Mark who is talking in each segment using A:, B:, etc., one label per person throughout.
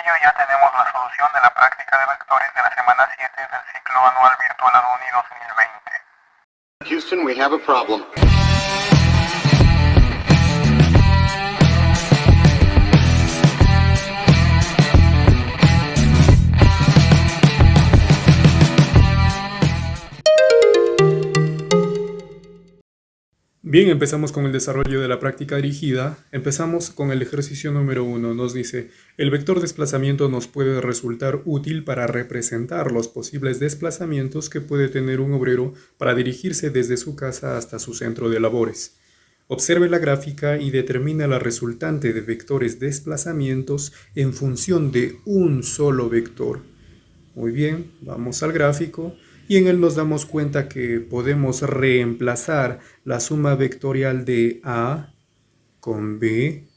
A: ello ya tenemos la solución de la práctica de vectores de la semana 7 del ciclo anual virtual Aduni 2020.
B: Houston, we have a problem.
C: Bien, empezamos con el desarrollo de la práctica dirigida. Empezamos con el ejercicio número 1. Nos dice, el vector desplazamiento nos puede resultar útil para representar los posibles desplazamientos que puede tener un obrero para dirigirse desde su casa hasta su centro de labores. Observe la gráfica y determina la resultante de vectores desplazamientos en función de un solo vector. Muy bien, vamos al gráfico. Y en él nos damos cuenta que podemos reemplazar la suma vectorial de A con B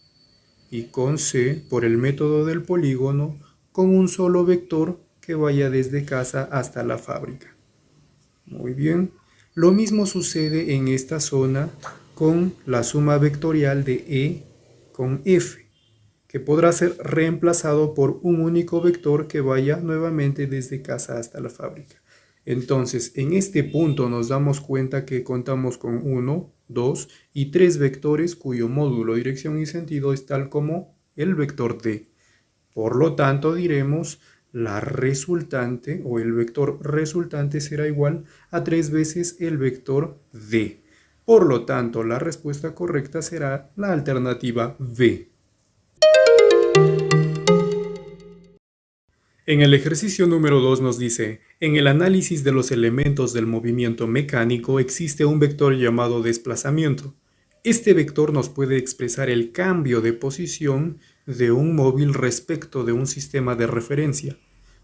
C: y con C por el método del polígono con un solo vector que vaya desde casa hasta la fábrica. Muy bien. Lo mismo sucede en esta zona con la suma vectorial de E con F, que podrá ser reemplazado por un único vector que vaya nuevamente desde casa hasta la fábrica. Entonces, en este punto nos damos cuenta que contamos con 1, 2 y 3 vectores cuyo módulo, dirección y sentido es tal como el vector D. Por lo tanto, diremos la resultante o el vector resultante será igual a 3 veces el vector D. Por lo tanto, la respuesta correcta será la alternativa B. En el ejercicio número 2 nos dice, en el análisis de los elementos del movimiento mecánico existe un vector llamado desplazamiento. Este vector nos puede expresar el cambio de posición de un móvil respecto de un sistema de referencia.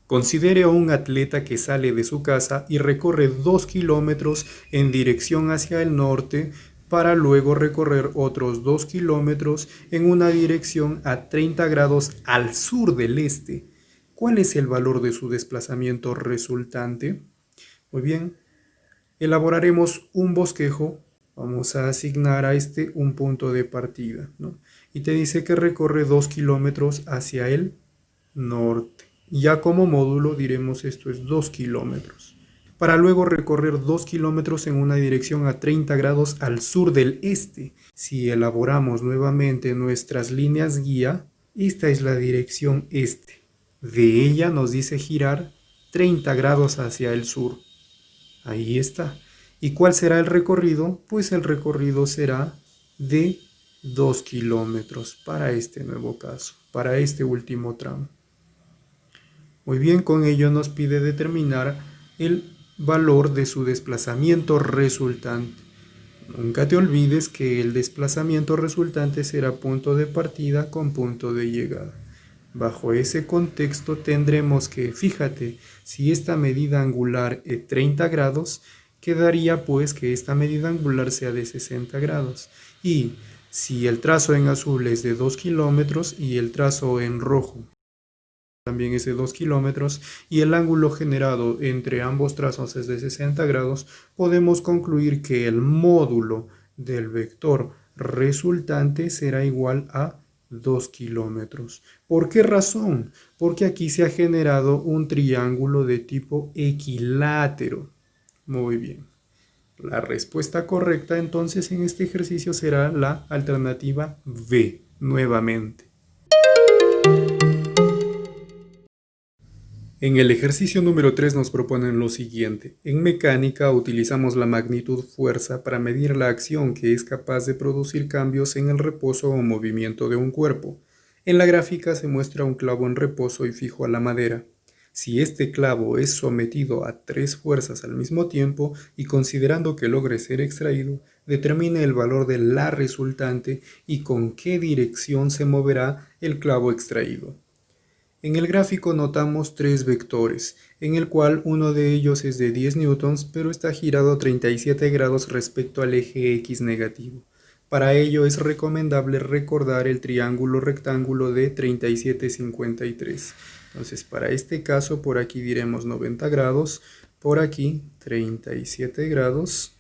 C: Considere a un atleta que sale de su casa y recorre 2 kilómetros en dirección hacia el norte para luego recorrer otros 2 kilómetros en una dirección a 30 grados al sur del este. ¿Cuál es el valor de su desplazamiento resultante? Muy bien, elaboraremos un bosquejo. Vamos a asignar a este un punto de partida, ¿no? Y te dice que recorre 2 kilómetros hacia el norte. Ya como módulo diremos esto es 2 kilómetros. Para luego recorrer 2 kilómetros en una dirección a 30 grados al sur del este. Si elaboramos nuevamente nuestras líneas guía, esta es la dirección este. De ella nos dice girar 30 grados hacia el sur. Ahí está. ¿Y cuál será el recorrido? Pues el recorrido será de 2 kilómetros para este nuevo caso, para este último tramo. Muy bien, con ello nos pide determinar el valor de su desplazamiento resultante. Nunca te olvides que el desplazamiento resultante será punto de partida con punto de llegada. Bajo ese contexto tendremos que, fíjate, si esta medida angular es 30 grados, quedaría pues que esta medida angular sea de 60 grados. Y si el trazo en azul es de 2 kilómetros y el trazo en rojo también es de 2 kilómetros y el ángulo generado entre ambos trazos es de 60 grados, podemos concluir que el módulo del vector resultante será igual a 2 kilómetros. ¿Por qué razón? Porque aquí se ha generado un triángulo de tipo equilátero. Muy bien. La respuesta correcta entonces en este ejercicio será la alternativa B, nuevamente. En el ejercicio número 3 nos proponen lo siguiente. En mecánica utilizamos la magnitud fuerza para medir la acción que es capaz de producir cambios en el reposo o movimiento de un cuerpo. En la gráfica se muestra un clavo en reposo y fijo a la madera. Si este clavo es sometido a 3 fuerzas al mismo tiempo y considerando que logre ser extraído, determine el valor de la resultante y con qué dirección se moverá el clavo extraído. En el gráfico notamos 3 vectores, en el cual uno de ellos es de 10 newtons, pero está girado a 37 grados respecto al eje X negativo. Para ello es recomendable recordar el triángulo rectángulo de 37,53. Entonces, para este caso, por aquí diremos 90 grados, por aquí 37 grados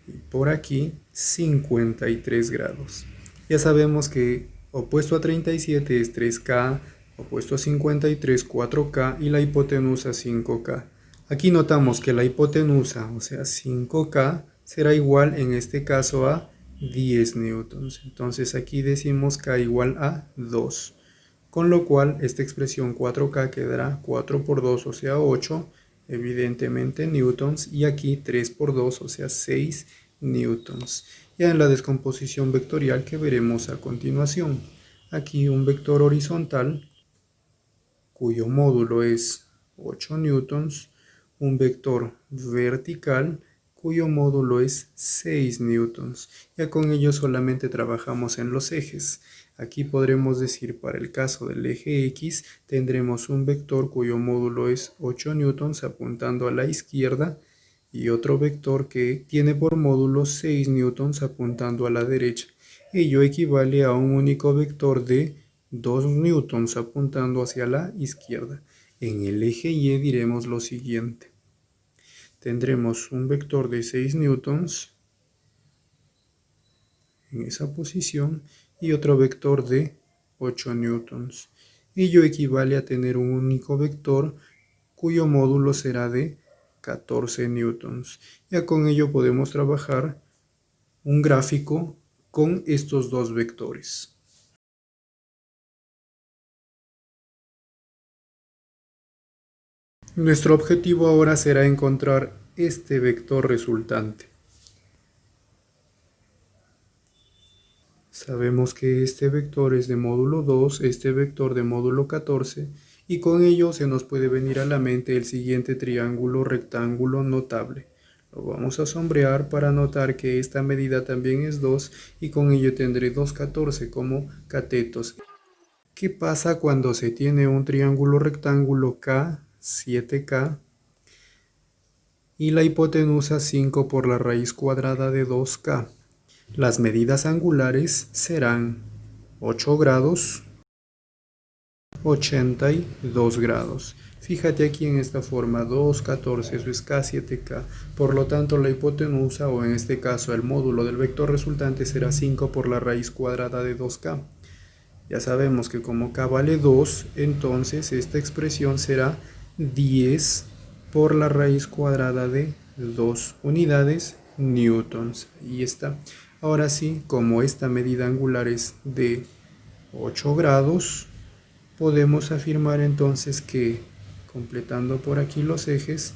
C: y por aquí 53 grados. Ya sabemos que opuesto a 37 es 3K, opuesto a 53, 4K y la hipotenusa 5K. Aquí notamos que la hipotenusa, o sea 5K, será igual en este caso a 10 newtons. Entonces aquí decimos K igual a 2. Con lo cual esta expresión 4K quedará 4 por 2, o sea 8, evidentemente newtons, y aquí 3 por 2, o sea 6 newtons. Ya en la descomposición vectorial que veremos a continuación. Aquí un vector horizontal cuyo módulo es 8 newtons, un vector vertical cuyo módulo es 6 newtons. Ya con ello solamente trabajamos en los ejes. Aquí podremos decir para el caso del eje X tendremos un vector cuyo módulo es 8 newtons apuntando a la izquierda y otro vector que tiene por módulo 6 newtons apuntando a la derecha. Ello equivale a un único vector de 2 newtons apuntando hacia la izquierda. En el eje Y diremos lo siguiente. Tendremos un vector de 6 newtons en esa posición y otro vector de 8 newtons. Ello equivale a tener un único vector cuyo módulo será de 14 newtons. Ya con ello podemos trabajar un gráfico con estos dos vectores. Nuestro objetivo ahora será encontrar este vector resultante. Sabemos que este vector es de módulo 2, este vector de módulo 14, y con ello se nos puede venir a la mente el siguiente triángulo rectángulo notable. Lo vamos a sombrear para notar que esta medida también es 2 y con ello tendré 2,14 como catetos. ¿Qué pasa cuando se tiene un triángulo rectángulo K, 7K, y la hipotenusa 5 por la raíz cuadrada de 2K? Las medidas angulares serán 8 grados, 82 grados. Fíjate aquí en esta forma, 2, 14, eso es K, 7K. Por lo tanto, la hipotenusa, o en este caso el módulo del vector resultante, será 5 por la raíz cuadrada de 2K. Ya sabemos que como K vale 2, entonces esta expresión será 10 por la raíz cuadrada de 2 unidades newtons. Ahí está. Ahora sí, como esta medida angular es de 8 grados, podemos afirmar entonces que, completando por aquí los ejes,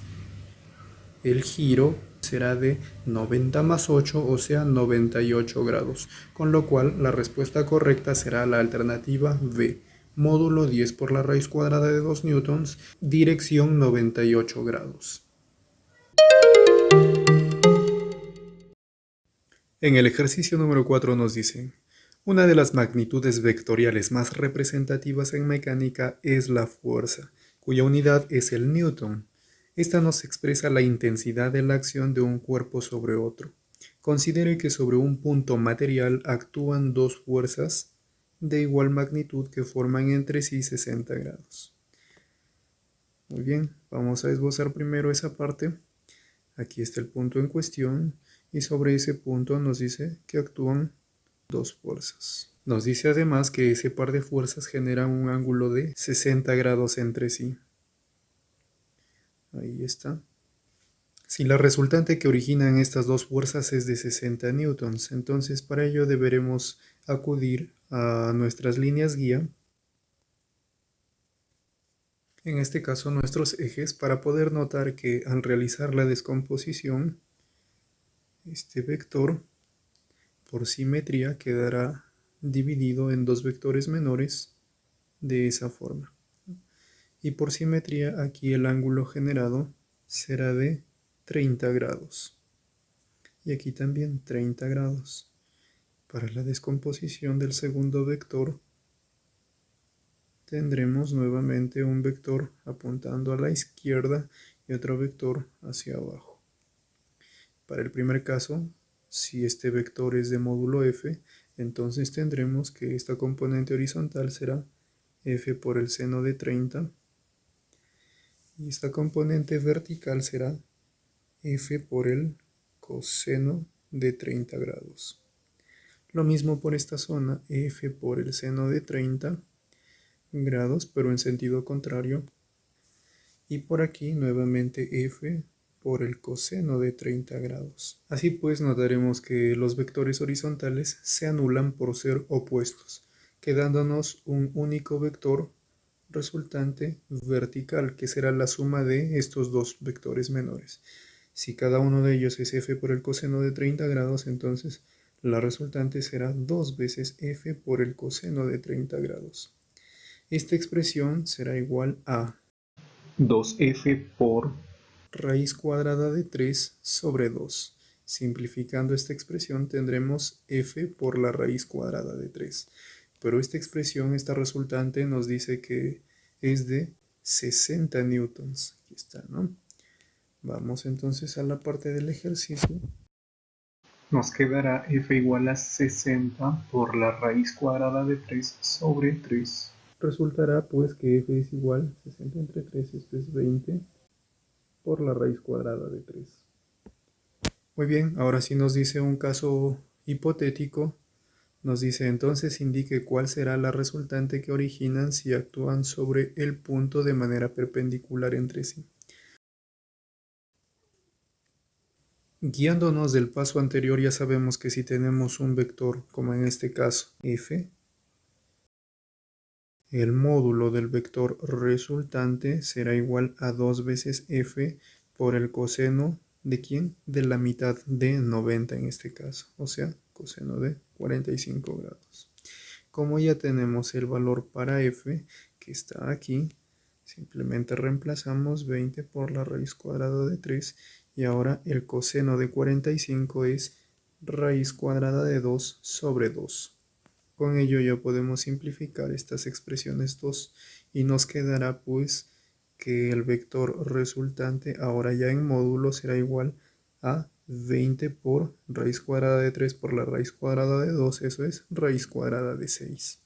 C: el giro será de 90 más 8, o sea 98 grados, con lo cual la respuesta correcta será la alternativa B, módulo 10 por la raíz cuadrada de 2 newtons, dirección 98 grados. En el ejercicio número 4 nos dice, una de las magnitudes vectoriales más representativas en mecánica es la fuerza, cuya unidad es el newton. Esta nos expresa la intensidad de la acción de un cuerpo sobre otro. Considere que sobre un punto material actúan dos fuerzas de igual magnitud que forman entre sí 60 grados. Muy bien, vamos a esbozar primero esa parte. Aquí está el punto en cuestión y sobre ese punto nos dice que actúan dos fuerzas. Nos dice además que ese par de fuerzas generan un ángulo de 60 grados entre sí. Ahí está. Si la resultante que originan estas dos fuerzas es de 60 newtons, entonces para ello deberemos acudir a nuestras líneas guía, en este caso nuestros ejes, para poder notar que al realizar la descomposición, este vector por simetría quedará dividido en dos vectores menores de esa forma. Y por simetría aquí el ángulo generado será de 30 grados. Y aquí también 30 grados. Para la descomposición del segundo vector tendremos nuevamente un vector apuntando a la izquierda y otro vector hacia abajo. Para el primer caso, si este vector es de módulo f, entonces tendremos que esta componente horizontal será f por el seno de 30 y esta componente vertical será f por el coseno de 30 grados. Lo mismo por esta zona, f por el seno de 30 grados, pero en sentido contrario. Y por aquí nuevamente f por el coseno de 30 grados. Así pues notaremos que los vectores horizontales se anulan por ser opuestos, quedándonos un único vector resultante vertical, que será la suma de estos dos vectores menores. Si cada uno de ellos es f por el coseno de 30 grados, entonces la resultante será 2 veces f por el coseno de 30 grados. Esta expresión será igual a 2f por raíz cuadrada de 3 sobre 2. Simplificando esta expresión tendremos f por la raíz cuadrada de 3. Pero esta expresión, esta resultante, nos dice que es de 60 newtons. Aquí está, ¿no? Vamos entonces a la parte del ejercicio. Nos quedará f igual a 60 por la raíz cuadrada de 3 sobre 3. Resultará pues que f es igual, 60 entre 3, esto es 20, por la raíz cuadrada de 3. Muy bien, ahora sí nos dice un caso hipotético. Nos dice entonces indique cuál será la resultante que originan si actúan sobre el punto de manera perpendicular entre sí. Guiándonos del paso anterior, ya sabemos que si tenemos un vector, como en este caso f, el módulo del vector resultante será igual a 2 veces f por el coseno de ¿quién? De la mitad de 90 en este caso, o sea, coseno de 45 grados. Como ya tenemos el valor para f, que está aquí, simplemente reemplazamos 20 por la raíz cuadrada de 3 y ahora el coseno de 45 es raíz cuadrada de 2 sobre 2. Con ello ya podemos simplificar estas expresiones 2 y nos quedará pues que el vector resultante ahora ya en módulo será igual a 20 por raíz cuadrada de 3 por la raíz cuadrada de 2, eso es raíz cuadrada de 6.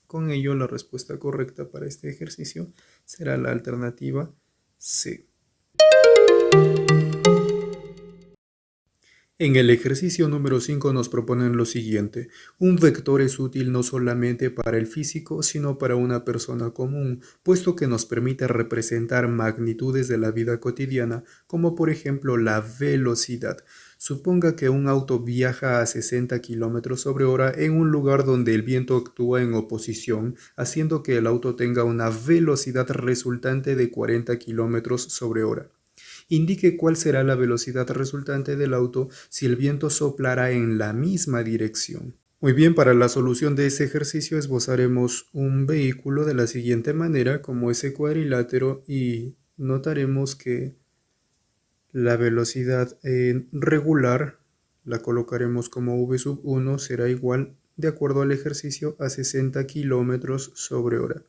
C: Con ello la respuesta correcta para este ejercicio será la alternativa C. En el ejercicio número 5 nos proponen lo siguiente. Un vector es útil no solamente para el físico, sino para una persona común, puesto que nos permite representar magnitudes de la vida cotidiana, como por ejemplo la velocidad. Suponga que un auto viaja a 60 km sobre hora en un lugar donde el viento actúa en oposición, haciendo que el auto tenga una velocidad resultante de 40 km sobre hora. Indique cuál será la velocidad resultante del auto si el viento soplara en la misma dirección. Muy bien, para la solución de ese ejercicio esbozaremos un vehículo de la siguiente manera, como ese cuadrilátero, y notaremos que la velocidad regular la colocaremos como v sub 1 será igual, de acuerdo al ejercicio, a 60 km sobre hora.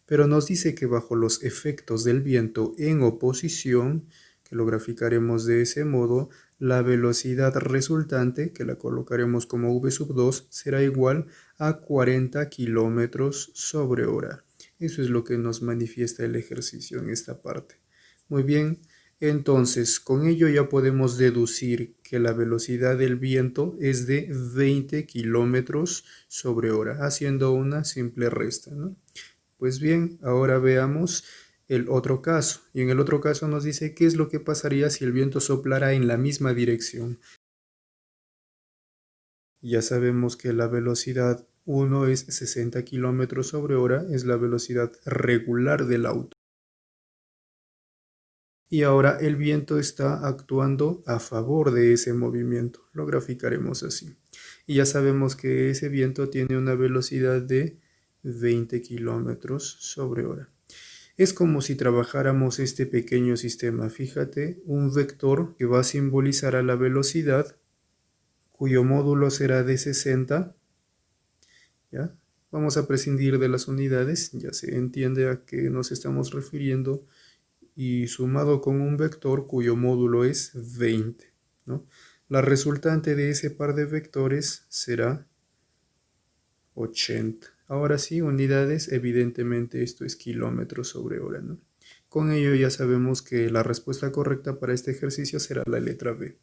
C: Pero nos dice que bajo los efectos del viento en oposición, que lo graficaremos de ese modo, la velocidad resultante, que la colocaremos como v sub 2, será igual a 40 kilómetros sobre hora. Eso es lo que nos manifiesta el ejercicio en esta parte. Muy bien, entonces con ello ya podemos deducir que la velocidad del viento es de 20 kilómetros sobre hora, haciendo una simple resta, ¿no? Pues bien, ahora veamos el otro caso. Y en el otro caso nos dice qué es lo que pasaría si el viento soplara en la misma dirección. Ya sabemos que la velocidad 1 es 60 km sobre hora, es la velocidad regular del auto. Y ahora el viento está actuando a favor de ese movimiento. Lo graficaremos así. Y ya sabemos que ese viento tiene una velocidad de 20 km sobre hora. Es como si trabajáramos este pequeño sistema. Fíjate, un vector que va a simbolizar a la velocidad, cuyo módulo será de 60. ¿Ya? Vamos a prescindir de las unidades, ya se entiende a qué nos estamos refiriendo, y sumado con un vector cuyo módulo es 20, ¿no? La resultante de ese par de vectores será 80. Ahora sí, unidades, evidentemente esto es kilómetros sobre hora, ¿no? Con ello ya sabemos que la respuesta correcta para este ejercicio será la letra B.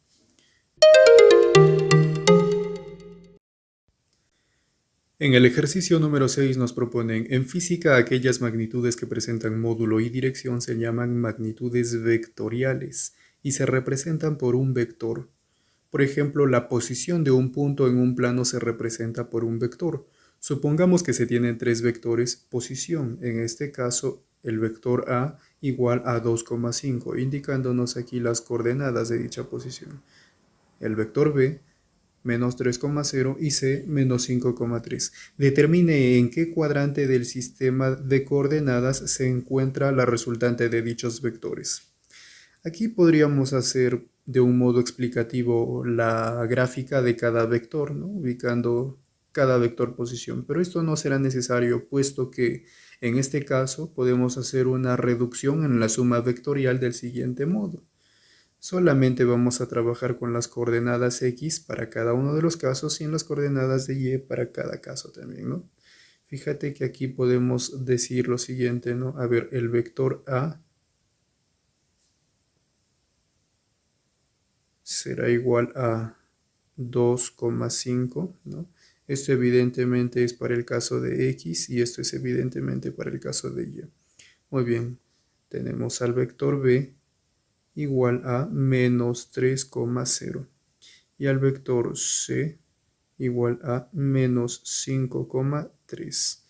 C: En el ejercicio número 6 nos proponen, en física aquellas magnitudes que presentan módulo y dirección se llaman magnitudes vectoriales y se representan por un vector. Por ejemplo, la posición de un punto en un plano se representa por un vector. Supongamos que se tienen tres vectores posición, en este caso el vector A igual a 2,5, indicándonos aquí las coordenadas de dicha posición. El vector B menos 3,0 y C menos 5,3. Determine en qué cuadrante del sistema de coordenadas se encuentra la resultante de dichos vectores. Aquí podríamos hacer de un modo explicativo la gráfica de cada vector, ¿no? Ubicando cada vector posición, pero esto no será necesario puesto que en este caso podemos hacer una reducción en la suma vectorial del siguiente modo. Solamente vamos a trabajar con las coordenadas X para cada uno de los casos y en las coordenadas de Y para cada caso también, ¿no? Fíjate que aquí podemos decir lo siguiente, ¿no? A ver, el vector A será igual a 2,5, ¿no? Esto evidentemente es para el caso de X y esto es evidentemente para el caso de Y. Muy bien, tenemos al vector B igual a menos 3,0 y al vector C igual a menos 5,3.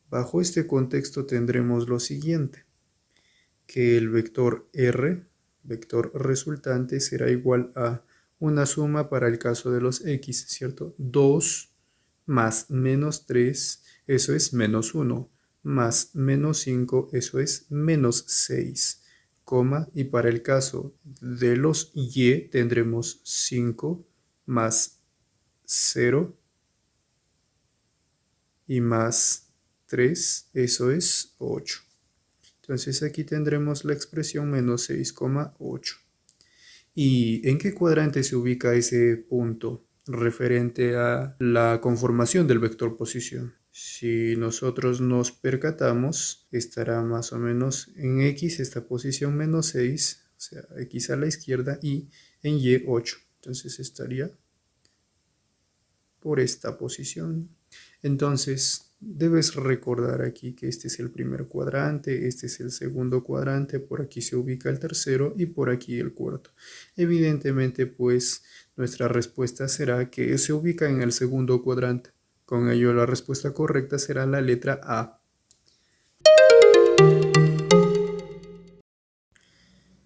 C: Bajo este contexto tendremos lo siguiente, que el vector R, vector resultante, será igual a una suma para el caso de los X, ¿cierto? 2 más menos 3, eso es menos 1, más menos 5, eso es menos 6, coma, y para el caso de los Y tendremos 5 más 0 y más 3, eso es 8. Entonces aquí tendremos la expresión menos 6,8. ¿Y en qué cuadrante se ubica ese punto referente a la conformación del vector posición? Si nosotros nos percatamos, estará más o menos en X esta posición menos 6, o sea, X a la izquierda, y en Y 8. Entonces estaría por esta posición. Entonces, debes recordar aquí que este es el primer cuadrante, este es el segundo cuadrante, por aquí se ubica el tercero y por aquí el cuarto. Evidentemente, pues, nuestra respuesta será que se ubica en el segundo cuadrante. Con ello, la respuesta correcta será la letra A.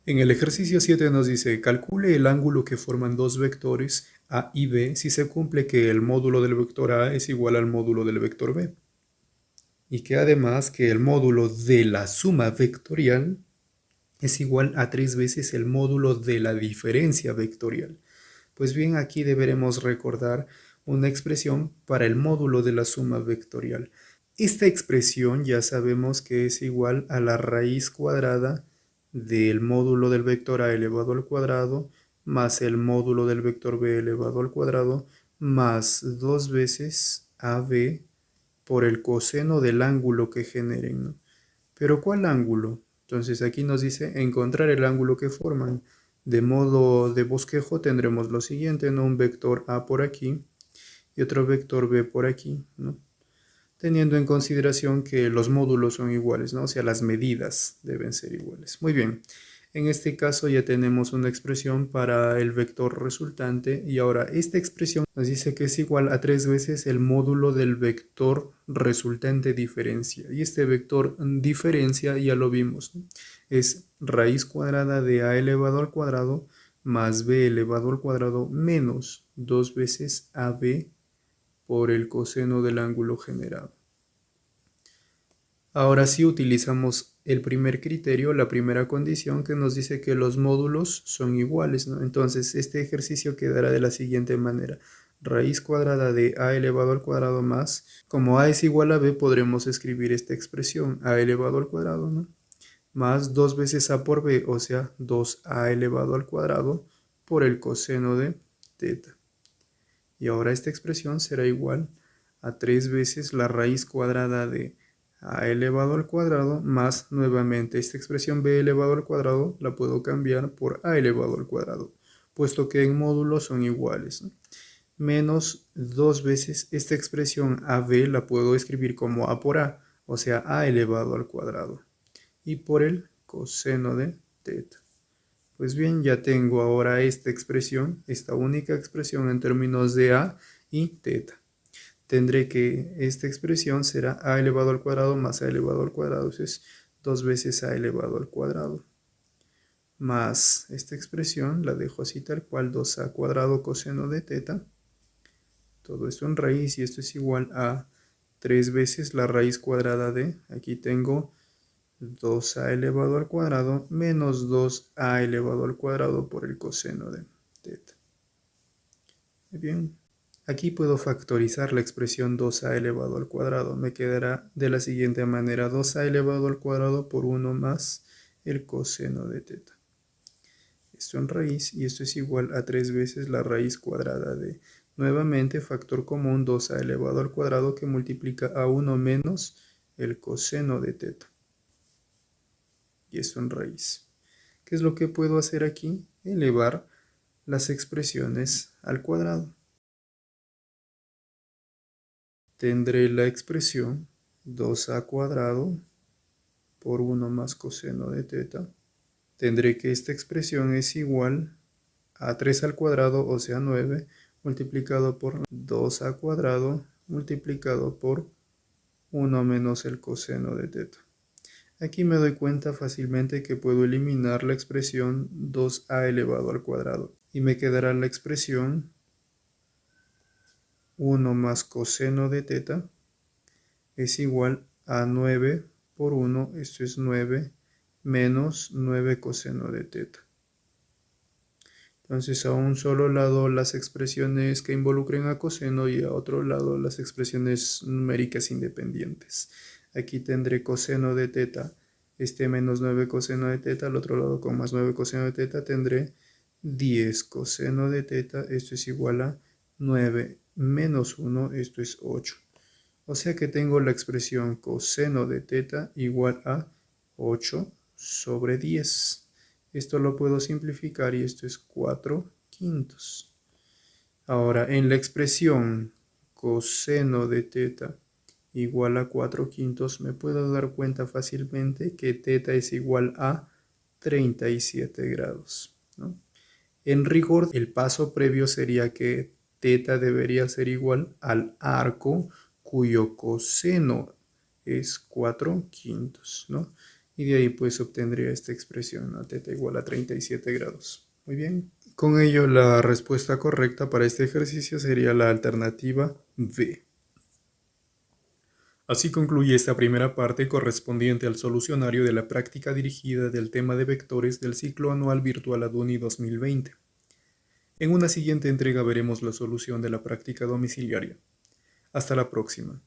C: En el ejercicio 7 nos dice, calcule el ángulo que forman dos vectores A y B si se cumple que el módulo del vector A es igual al módulo del vector B. Y que además que el módulo de la suma vectorial es igual a 3 veces el módulo de la diferencia vectorial. Pues bien, aquí deberemos recordar una expresión para el módulo de la suma vectorial. Esta expresión ya sabemos que es igual a la raíz cuadrada del módulo del vector A elevado al cuadrado más el módulo del vector B elevado al cuadrado más 2 veces AB por el coseno del ángulo que generen, ¿no? Pero ¿cuál ángulo? Entonces aquí nos dice encontrar el ángulo que forman. De modo de bosquejo tendremos lo siguiente, ¿no? Un vector A por aquí y otro vector B por aquí, ¿no? Teniendo en consideración que los módulos son iguales, ¿no? O sea, las medidas deben ser iguales. Muy bien, en este caso ya tenemos una expresión para el vector resultante y ahora esta expresión nos dice que es igual a 3 veces el módulo del vector resultante diferencia. Y este vector diferencia ya lo vimos, ¿no? Es raíz cuadrada de a elevado al cuadrado más b elevado al cuadrado menos 2 veces ab por el coseno del ángulo generado. Ahora sí utilizamos el primer criterio, la primera condición que nos dice que los módulos son iguales, ¿no? Entonces este ejercicio quedará de la siguiente manera. Raíz cuadrada de a elevado al cuadrado más, como a es igual a b, podremos escribir esta expresión, a elevado al cuadrado, ¿no? Más 2 veces a por b, o sea, 2a elevado al cuadrado por el coseno de teta. Y ahora esta expresión será igual a 3 veces la raíz cuadrada de a elevado al cuadrado más nuevamente esta expresión b elevado al cuadrado la puedo cambiar por a elevado al cuadrado, puesto que en módulos son iguales, ¿no? menos 2 veces esta expresión AB la puedo escribir como A por A, o sea, A elevado al cuadrado, y por el coseno de teta. Pues bien, ya tengo ahora esta expresión, esta única expresión en términos de A y teta. Tendré que esta expresión será A elevado al cuadrado más A elevado al cuadrado, eso es 2 veces A elevado al cuadrado. Más esta expresión, la dejo así tal cual, 2A cuadrado coseno de teta. Todo esto en raíz y esto es igual a 3 veces la raíz cuadrada de, aquí tengo 2A elevado al cuadrado menos 2A elevado al cuadrado por el coseno de teta. Muy bien. Aquí puedo factorizar la expresión 2A elevado al cuadrado. Me quedará de la siguiente manera, 2A elevado al cuadrado por 1 más el coseno de teta. Esto en raíz y esto es igual a 3 veces la raíz cuadrada de, nuevamente, factor común 2A elevado al cuadrado que multiplica a 1 menos el coseno de teta. Y esto en raíz. ¿Qué es lo que puedo hacer aquí? Elevar las expresiones al cuadrado. Tendré la expresión 2A cuadrado por 1 más coseno de teta. Tendré que esta expresión es igual a 3 al cuadrado, o sea 9, multiplicado por 2A cuadrado, multiplicado por 1 menos el coseno de teta. Aquí me doy cuenta fácilmente que puedo eliminar la expresión 2A elevado al cuadrado y me quedará la expresión 1 más coseno de teta es igual a 9 por 1, esto es 9, menos 9 coseno de teta. Entonces a un solo lado las expresiones que involucren a coseno y a otro lado las expresiones numéricas independientes. Aquí tendré coseno de teta, menos 9 coseno de teta, al otro lado con más 9 coseno de teta tendré 10 coseno de teta, esto es igual a 9 menos 1, esto es 8. O sea que tengo la expresión coseno de teta igual a 8 sobre 10. Esto lo puedo simplificar y esto es 4 quintos. Ahora, en la expresión coseno de teta igual a 4 quintos, me puedo dar cuenta fácilmente que teta es igual a 37 grados, ¿no? En rigor, el paso previo sería que teta debería ser igual al arco cuyo coseno es 4 quintos, ¿no? Y de ahí pues obtendría esta expresión, ¿no? Teta igual a 37 grados. Muy bien. Con ello la respuesta correcta para este ejercicio sería la alternativa B. Así concluye esta primera parte correspondiente al solucionario de la práctica dirigida del tema de vectores del ciclo anual virtual ADUNI 2020. En una siguiente entrega veremos la solución de la práctica domiciliaria. Hasta la próxima.